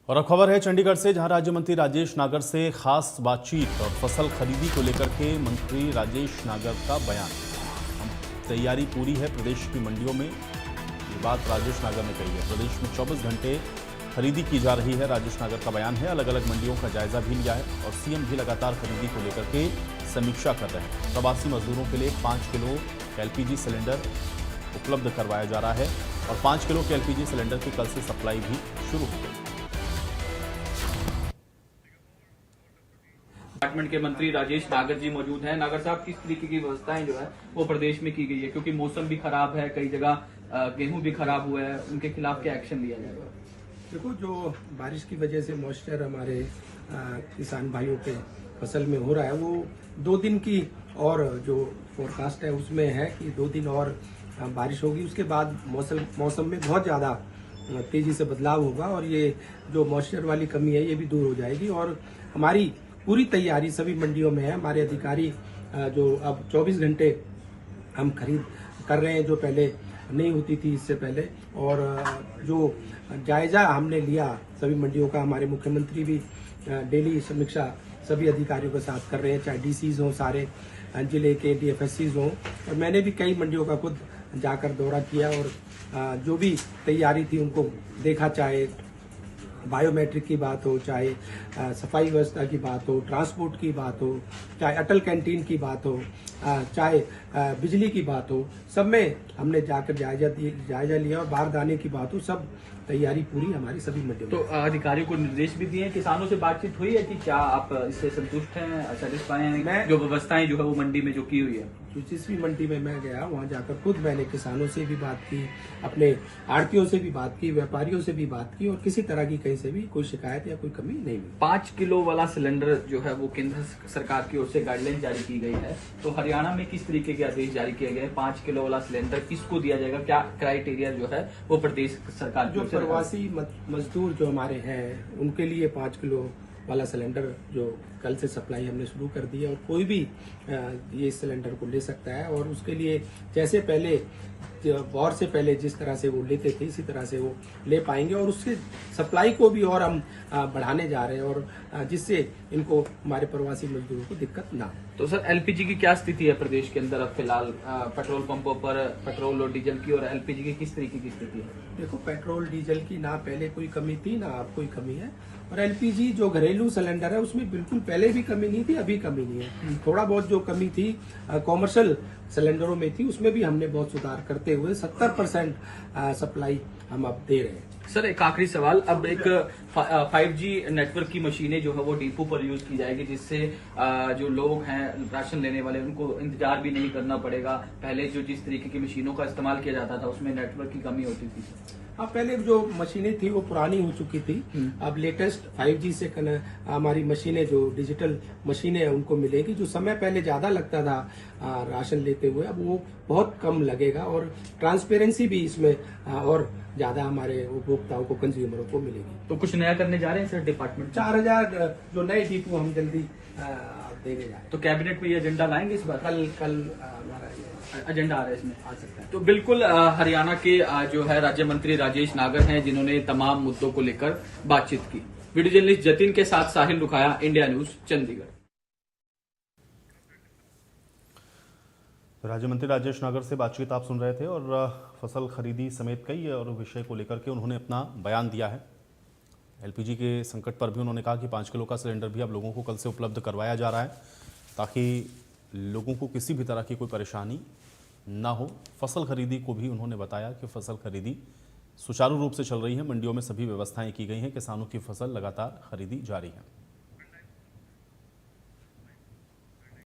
और अब खबर है चंडीगढ़ से, जहां राज्य मंत्री राजेश नागर से खास बातचीत और फसल खरीदी को लेकर के मंत्री राजेश नागर का बयान। तैयारी पूरी है प्रदेश की मंडियों में, ये बात राजेश नागर ने कही है। प्रदेश में 24 घंटे खरीदी की जा रही है, राजेश नागर का बयान है। अलग अलग मंडियों का जायजा भी लिया है और सीएम भी लगातार खरीदी को लेकर के समीक्षा कर रहे हैं। प्रवासी मजदूरों के लिए 5 किलो एलपीजी सिलेंडर उपलब्ध करवाया जा रहा है और 5 किलो के एलपीजी सिलेंडर की कल से सप्लाई भी शुरू हो गई। डिपार्टमेंट के मंत्री राजेश नागर जी मौजूद हैं। नागर साहब, किस तरीके की व्यवस्थाएं जो है वो प्रदेश में की गई है, क्योंकि मौसम भी खराब है, कई जगह गेहूं भी खराब हुआ है, उनके खिलाफ क्या एक्शन लिया जाएगा? देखो, जो बारिश की वजह से मॉइस्चर हमारे किसान भाइयों के फसल में हो रहा है, वो 2 दिन की और जो फोरकास्ट है उसमें है कि 2 दिन और बारिश होगी। उसके बाद मौसम में बहुत ज़्यादा तेजी से बदलाव होगा और ये जो मॉइस्चर वाली कमी है ये भी दूर हो जाएगी। और हमारी पूरी तैयारी सभी मंडियों में है। हमारे अधिकारी जो अब 24 घंटे हम खरीद कर रहे हैं, जो पहले नहीं होती थी इससे पहले। और जो जायजा हमने लिया सभी मंडियों का, हमारे मुख्यमंत्री भी डेली समीक्षा सभी अधिकारियों के साथ कर रहे हैं, चाहे डीसीज हों, सारे जिले के डीएफएससीज हों। और मैंने भी कई मंडियों का खुद जाकर दौरा किया और जो भी तैयारी थी उनको देखा, चाहे बायोमेट्रिक की बात हो, चाहे सफाई व्यवस्था की बात हो, ट्रांसपोर्ट की बात हो, चाहे अटल कैंटीन की बात हो, चाहे बिजली की बात हो, सब में हमने जाकर जायजा लिया। और बारदाने की बात हो, सब तैयारी पूरी हमारी सभी मंडियों में। तो अधिकारियों को निर्देश भी दिए, किसानों से बातचीत हुई है कि क्या आप इससे संतुष्ट हैं, सेटिस्फाई हैं, जो व्यवस्थाएं जो है वो मंडी में जो की हुई है? जिस भी मंडी में मैं गया वहां जाकर खुद मैंने किसानों से भी बात की, अपने आड़तियों से भी बात की, व्यापारियों से भी बात की और किसी तरह की कहीं से भी कोई शिकायत या कोई कमी नहीं मिली। 5 किलो वाला सिलेंडर जो है वो केंद्र सरकार की ओर से गाइडलाइन जारी की गई है, तो हरियाणा में किस तरीके के आदेश जारी किए गए? 5 किलो वाला सिलेंडर किसको दिया जाएगा, क्या क्राइटेरिया जो है वो प्रदेश सरकार जो प्रवासी मजदूर जो हमारे हैं उनके लिए 5 किलो वाला सिलेंडर जो कल से सप्लाई हमने शुरू कर दी है और कोई भी ये सिलेंडर को ले सकता है। और उसके लिए जैसे पहले वॉर से पहले जिस तरह से वो लेते थे इसी तरह से वो ले पाएंगे और उससे सप्लाई को भी और हम बढ़ाने जा रहे हैं और जिससे इनको हमारे प्रवासी मजदूरों को दिक्कत ना हो। तो सर, एलपीजी की क्या स्थिति है प्रदेश के अंदर अब फिलहाल? पेट्रोल पंपों पर पेट्रोल और डीजल की और एलपीजी की किस तरीके की स्थिति है? देखो, पेट्रोल डीजल की ना पहले कोई कमी थी ना अब कोई कमी है। और एलपीजी जो घरेलू सिलेंडर है उसमें बिल्कुल पहले भी कमी नहीं थी, अभी कमी नहीं है। थोड़ा बहुत जो कमी थी कॉमर्शियल सिलेंडरों में थी, उसमें भी हमने बहुत सुधार करते हुए 70% सप्लाई हम अब दे रहे हैं। सर, एक आखिरी सवाल, अब एक 5G नेटवर्क की मशीनें जो है वो डिपो पर यूज की जाएगी, जिससे जो लोग हैं राशन लेने वाले उनको इंतजार भी नहीं करना पड़ेगा। पहले जो जिस तरीके की मशीनों का इस्तेमाल किया जाता था उसमें नेटवर्क की कमी होती थी। हाँ, पहले जो मशीनें थी वो पुरानी हो चुकी थी। अब लेटेस्ट 5G से हमारी मशीनें जो डिजिटल मशीनें हैं उनको मिलेगी। जो समय पहले ज्यादा लगता था राशन लेते हुए, अब वो बहुत कम लगेगा और ट्रांसपेरेंसी भी इसमें और ज्यादा हमारे उपभोक्ताओं को, कंज्यूमरों को मिलेगी। तो कुछ नया करने जा रहे हैं सर डिपार्टमेंट? 4000 जो नए डिपो हम जल्दी देने जा रहे हैं। तो कैबिनेट में ये एजेंडा लाएंगे इस बार? कल हमारा एजेंडा आ रहा है, इसमें आ सकता है। तो बिल्कुल हरियाणा के जो है राज्य मंत्री राजेश नागर हैं, जिन्होंने तमाम मुद्दों को लेकर बातचीत की। वीडियो जर्नलिस्ट जतिन के साथ साहिल रुखाया, इंडिया न्यूज, चंडीगढ़। राज्य मंत्री राजेश नागर से बातचीत आप सुन रहे थे और फसल खरीदी समेत कई और विषय को लेकर के उन्होंने अपना बयान दिया है। एलपीजी के संकट पर भी उन्होंने कहा कि 5 किलो का सिलेंडर भी अब लोगों को कल से उपलब्ध करवाया जा रहा है, ताकि लोगों को किसी भी तरह की कोई परेशानी ना हो। फसल खरीदी को भी उन्होंने बताया कि फसल खरीदी सुचारू रूप से चल रही है, मंडियों में सभी व्यवस्थाएं की गई हैं, किसानों की फसल लगातार खरीदी जारी है।